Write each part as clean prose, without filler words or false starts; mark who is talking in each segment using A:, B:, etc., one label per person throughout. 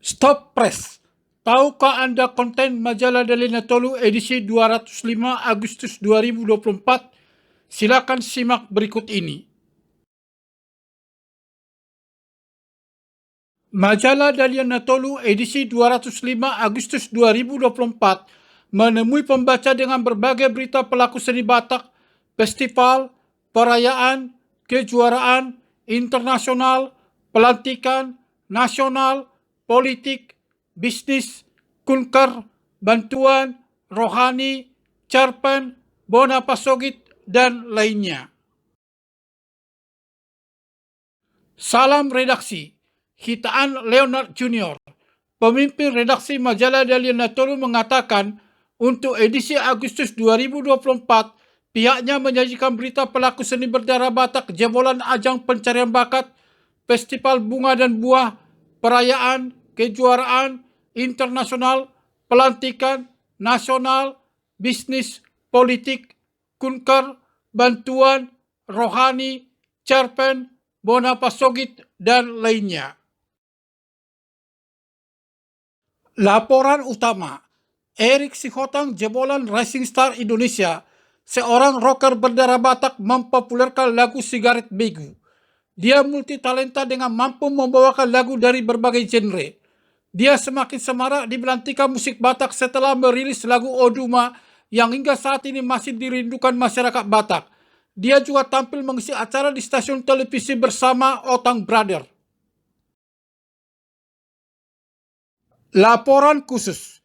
A: Stop Press. Tahukah Anda konten majalah Dalina Tolu edisi 205 Agustus 2024? Silakan simak berikut ini. Majalah Dalina Tolu edisi 205 Agustus 2024 menemui pembaca dengan berbagai berita pelaku seni Batak, festival, perayaan, kejuaraan, internasional, pelantikan, nasional, politik, bisnis, kunker, bantuan, rohani, cerpen, bona pasogit, dan lainnya. Salam redaksi. Hitaan Leonard Junior, pemimpin redaksi majalah Dalina Tolu, mengatakan untuk edisi Agustus 2024, pihaknya menyajikan berita pelaku seni berdarah Batak jebolan ajang pencarian bakat, festival bunga dan buah, perayaan, kejuaraan, internasional, pelantikan, nasional, bisnis, politik, kunker, bantuan, rohani, cerpen, bona pasogit, dan lainnya. Laporan utama, Erik Sihotang jebolan Rising Star Indonesia, seorang rocker berdarah Batak mempopulerkan lagu Sigaret Begu. Dia multitalenta dengan mampu membawakan lagu dari berbagai genre. Dia semakin semarak di belantika musik Batak setelah merilis lagu Oduma yang hingga saat ini masih dirindukan masyarakat Batak. Dia juga tampil mengisi acara di stasiun televisi bersama Otang Brother. Laporan khusus,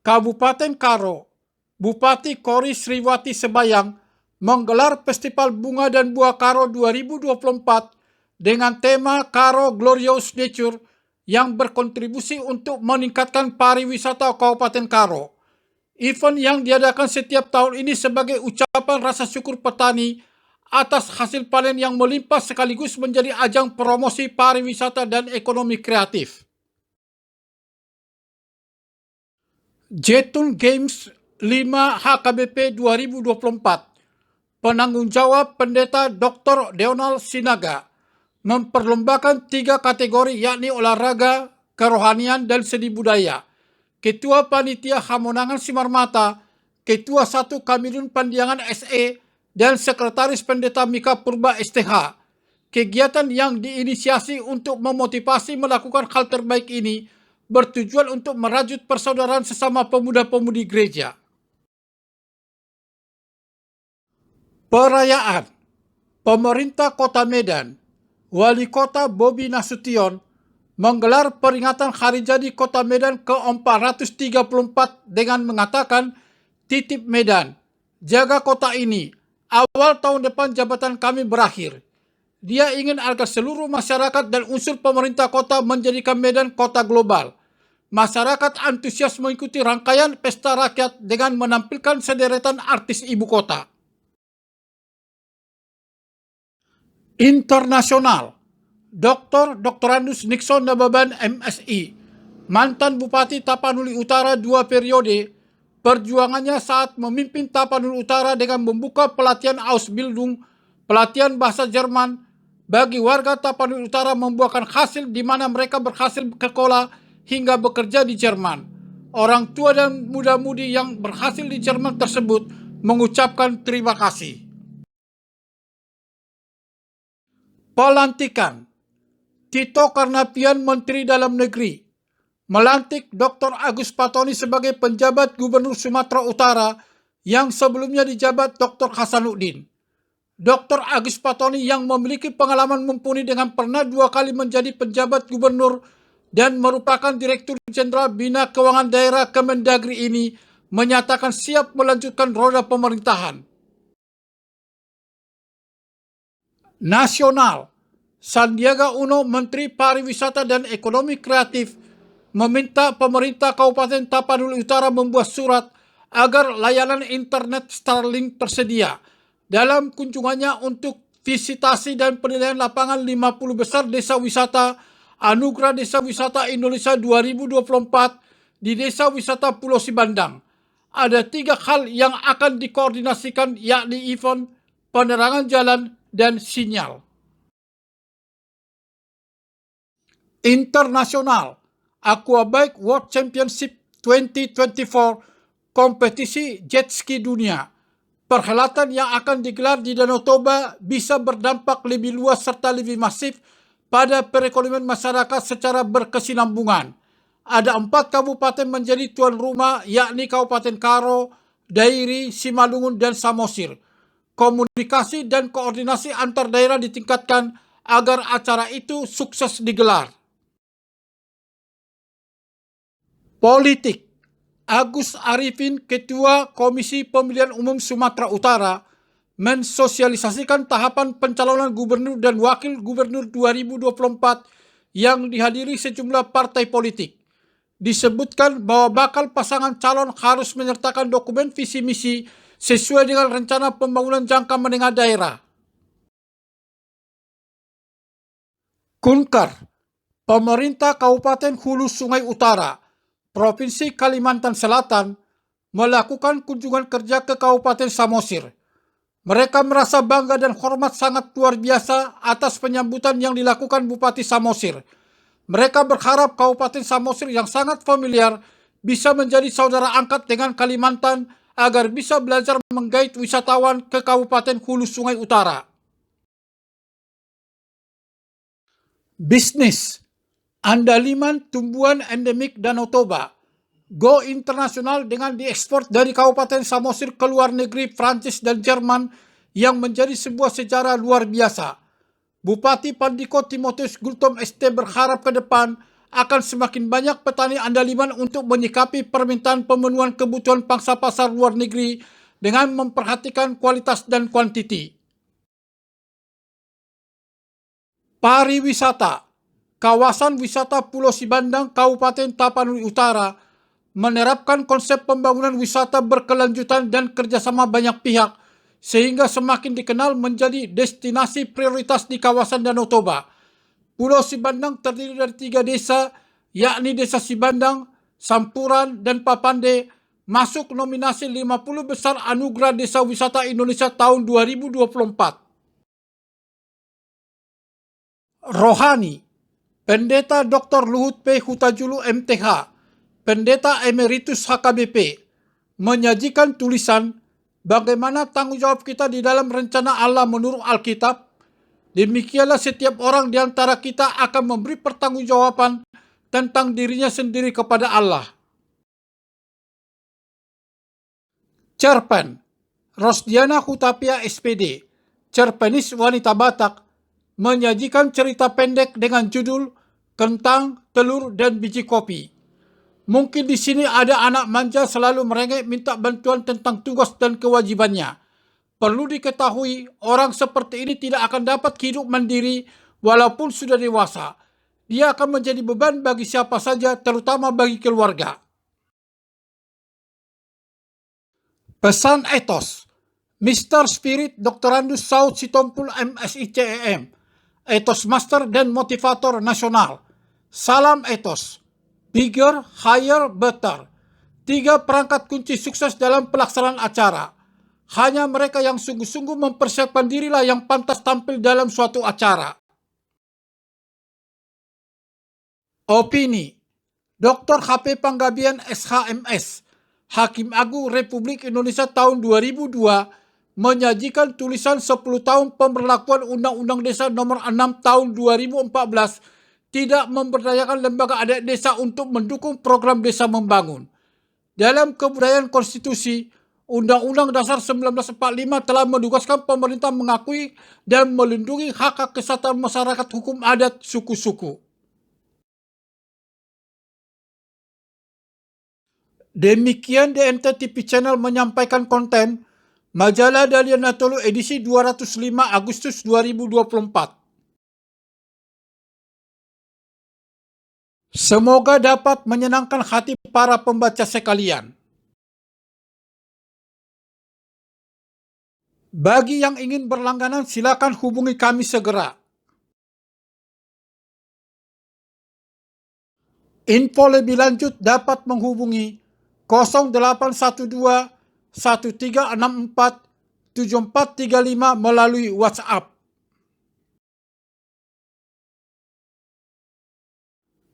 A: Kabupaten Karo, Bupati Kori Sriwati Sebayang menggelar Festival Bunga dan Buah Karo 2024 dengan tema Karo Glorious Nature yang berkontribusi untuk meningkatkan pariwisata Kabupaten Karo. Event yang diadakan setiap tahun ini sebagai ucapan rasa syukur petani atas hasil panen yang melimpah sekaligus menjadi ajang promosi pariwisata dan ekonomi kreatif. Jetun Games 5 HKBP 2024, penanggung jawab Pendeta Dr. Deonal Sinaga, memperlombakan 3 kategori yakni olahraga, kerohanian, dan seni budaya. Ketua Panitia Hamonangan Simarmata, Ketua 1 Kamilun Pandiangan SE, dan Sekretaris Pendeta Mika Purba STH. Kegiatan yang diinisiasi untuk memotivasi melakukan hal terbaik ini bertujuan untuk merajut persaudaraan sesama pemuda-pemudi gereja. Perayaan, Pemerintah Kota Medan, Wali Kota Bobi Nasution menggelar peringatan Hari Jadi Kota Medan ke-434 dengan mengatakan, "Titip Medan, jaga kota ini. Awal tahun depan jabatan kami berakhir." Dia ingin agar seluruh masyarakat dan unsur pemerintah kota menjadikan Medan kota global. Masyarakat antusias mengikuti rangkaian pesta rakyat dengan menampilkan sederetan artis ibu kota. Internasional, Dr. Andus Nixon Nababan MSI, mantan Bupati Tapanuli Utara 2 periode, perjuangannya saat memimpin Tapanuli Utara dengan membuka pelatihan Ausbildung, pelatihan bahasa Jerman, bagi warga Tapanuli Utara membuahkan hasil di mana mereka berhasil sekolah hingga bekerja di Jerman. Orang tua dan muda-mudi yang berhasil di Jerman tersebut mengucapkan terima kasih. Pelantikan, Tito Karnavian Menteri Dalam Negeri melantik Dr. Agus Patoni sebagai penjabat Gubernur Sumatera Utara yang sebelumnya dijabat Dr. Hasanuddin. Dr. Agus Patoni yang memiliki pengalaman mumpuni dengan pernah 2 kali menjadi penjabat gubernur dan merupakan Direktur Jenderal Bina Keuangan Daerah Kemendagri ini menyatakan siap melanjutkan roda pemerintahan. Nasional, Sandiaga Uno Menteri Pariwisata dan Ekonomi Kreatif meminta pemerintah Kabupaten Tapanuli Utara membuat surat agar layanan internet Starlink tersedia. Dalam kunjungannya untuk visitasi dan penilaian lapangan 50 besar desa wisata Anugerah Desa Wisata Indonesia 2024 di Desa Wisata Pulau Sibandang, ada 3 hal yang akan dikoordinasikan yakni event, penerangan jalan, dan sinyal. Internasional, Aquabike World Championship 2024, kompetisi jet ski dunia. Perhelatan yang akan digelar di Danau Toba bisa berdampak lebih luas serta lebih masif pada perekonomian masyarakat secara berkesinambungan. Ada 4 kabupaten menjadi tuan rumah, yakni Kabupaten Karo, Dairi, Simalungun, dan Samosir. Komunikasi dan koordinasi antar daerah ditingkatkan agar acara itu sukses digelar. Politik. Agus Arifin, Ketua Komisi Pemilihan Umum Sumatera Utara, mensosialisasikan tahapan pencalonan gubernur dan wakil gubernur 2024 yang dihadiri sejumlah partai politik. Disebutkan bahwa bakal pasangan calon harus menyertakan dokumen visi misi sesuai dengan rencana pembangunan jangka menengah daerah. Kunker, pemerintah Kabupaten Hulu Sungai Utara, Provinsi Kalimantan Selatan, melakukan kunjungan kerja ke Kabupaten Samosir. Mereka merasa bangga dan hormat sangat luar biasa atas penyambutan yang dilakukan Bupati Samosir. Mereka berharap Kabupaten Samosir yang sangat familiar bisa menjadi saudara angkat dengan Kalimantan agar bisa belajar menggait wisatawan ke Kabupaten Hulu Sungai Utara. Bisnis. Andaliman tumbuhan endemik Danau Toba go internasional dengan diekspor dari Kabupaten Samosir ke luar negeri Prancis dan Jerman yang menjadi sebuah sejarah luar biasa. Bupati Pandiko Timotius Gultom ST berharap ke depan akan semakin banyak petani andaliman untuk menyikapi permintaan pemenuhan kebutuhan pangsa pasar luar negeri dengan memperhatikan kualitas dan kuantiti. Pariwisata. Kawasan wisata Pulau Sibandang, Kabupaten Tapanuli Utara, menerapkan konsep pembangunan wisata berkelanjutan dan kerjasama banyak pihak, sehingga semakin dikenal menjadi destinasi prioritas di kawasan Danau Toba. Pulau Sibandang terdiri dari 3 desa, yakni Desa Sibandang, Sampuran, dan Papande, masuk nominasi 50 besar Anugerah Desa Wisata Indonesia tahun 2024. Rohani. Pendeta Dr. Luhut P. Hutajulu MTH, Pendeta Emeritus HKBP, menyajikan tulisan bagaimana tanggung jawab kita di dalam rencana Allah menurut Alkitab. Demikianlah setiap orang di antara kita akan memberi pertanggungjawaban tentang dirinya sendiri kepada Allah. Cerpen. Rosdiana Hutapia SPD, cerpenis wanita Batak, menyajikan cerita pendek dengan judul Kentang, Telur, dan Biji Kopi. Mungkin di sini ada anak manja selalu merengek minta bantuan tentang tugas dan kewajibannya. Perlu diketahui, orang seperti ini tidak akan dapat hidup mandiri walaupun sudah dewasa. Dia akan menjadi beban bagi siapa saja, terutama bagi keluarga. Pesan etos. Mr. Spirit Dr. Andus Saud Sitompul MSI CEM, Etos Master dan Motivator Nasional. Salam etos. Bigger, higher, better. 3 perangkat kunci sukses dalam pelaksanaan acara. Hanya mereka yang sungguh-sungguh mempersiapkan dirilah yang pantas tampil dalam suatu acara. Opini. Dr. HP Panggabian SHMS, Hakim Agung Republik Indonesia tahun 2002, menyajikan tulisan 10 tahun pemberlakuan Undang-Undang Desa Nomor 6 tahun 2014 tidak memberdayakan lembaga adat desa untuk mendukung program desa membangun. Dalam kebudayaan konstitusi, Undang-Undang Dasar 1945 telah menugaskan pemerintah mengakui dan melindungi hak kesehatan masyarakat hukum adat suku-suku. Demikian DNT TV Channel menyampaikan konten Majalah Dahlia Natolu edisi 205 Agustus 2024. Semoga dapat menyenangkan hati para pembaca sekalian. Bagi yang ingin berlangganan, silakan hubungi kami segera. Info lebih lanjut dapat menghubungi 0812 1364 7435 melalui WhatsApp.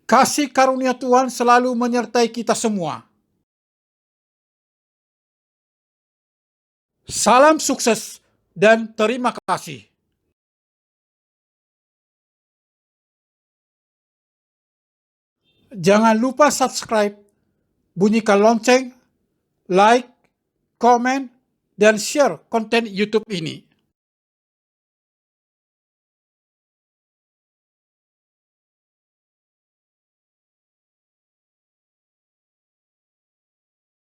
A: Kasih karunia Tuhan selalu menyertai kita semua. Salam sukses dan terima kasih. Jangan lupa subscribe, bunyikan lonceng, like, komen, dan share konten YouTube ini.